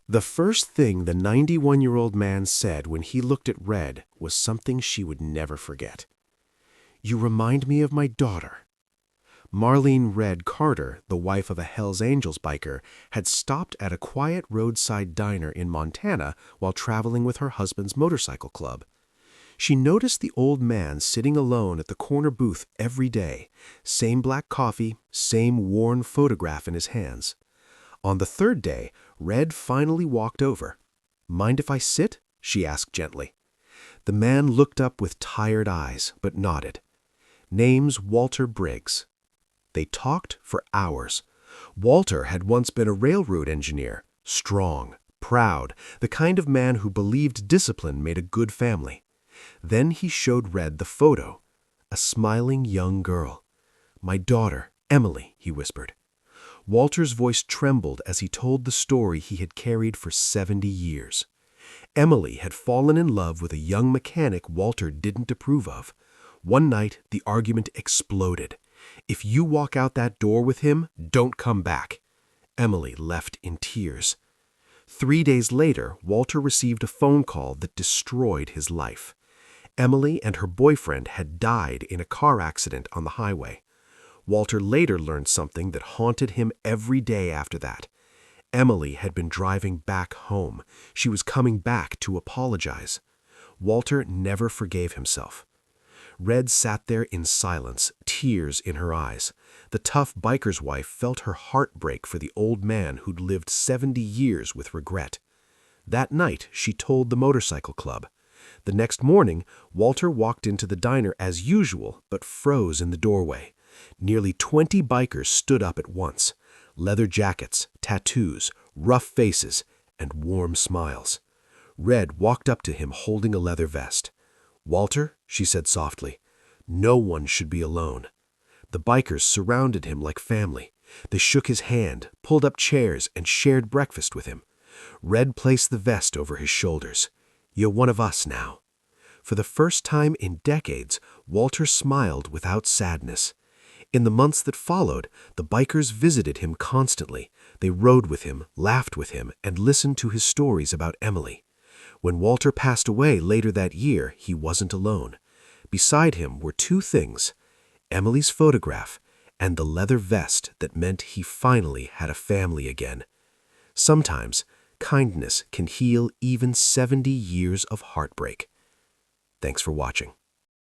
The first thing the 91-year-old man said when he looked at Red was something she would never forget. "You remind me of my daughter." Marlene Red Carter, the wife of a Hells Angels biker, had stopped at a quiet roadside diner in Montana while traveling with her husband's motorcycle club. She noticed the old man sitting alone at the corner booth every day, same black coffee, same worn photograph in his hands. On the third day, Red finally walked over. "Mind if I sit?" she asked gently. The man looked up with tired eyes, but nodded. "Name's Walter Briggs." They talked for hours. Walter had once been a railroad engineer, strong, proud, the kind of man who believed discipline made a good family. Then he showed Red the photo, a smiling young girl. "My daughter, Emily," he whispered. Walter's voice trembled as he told the story he had carried for 70 years. Emily had fallen in love with a young mechanic Walter didn't approve of. One night, the argument exploded. "If you walk out that door with him, don't come back." Emily left in tears. 3 days later, Walter received a phone call that destroyed his life. Emily and her boyfriend had died in a car accident on the highway. Walter later learned something that haunted him every day after that. Emily had been driving back home. She was coming back to apologize. Walter never forgave himself. Red sat there in silence, tears in her eyes. The tough biker's wife felt her heart break for the old man who'd lived 70 years with regret. That night, she told the motorcycle club. The next morning, Walter walked into the diner as usual, but froze in the doorway. Nearly 20 bikers stood up at once. Leather jackets, tattoos, rough faces, and warm smiles. Red walked up to him holding a leather vest. "Walter," she said softly, "no one should be alone." The bikers surrounded him like family. They shook his hand, pulled up chairs, and shared breakfast with him. Red placed the vest over his shoulders. "You're one of us now." For the first time in decades, Walter smiled without sadness. In the months that followed, the bikers visited him constantly. They rode with him, laughed with him, and listened to his stories about Emily. When Walter passed away later that year, he wasn't alone. Beside him were two things: Emily's photograph and the leather vest that meant he finally had a family again. Sometimes, kindness can heal even 70 years of heartbreak. Thanks for watching.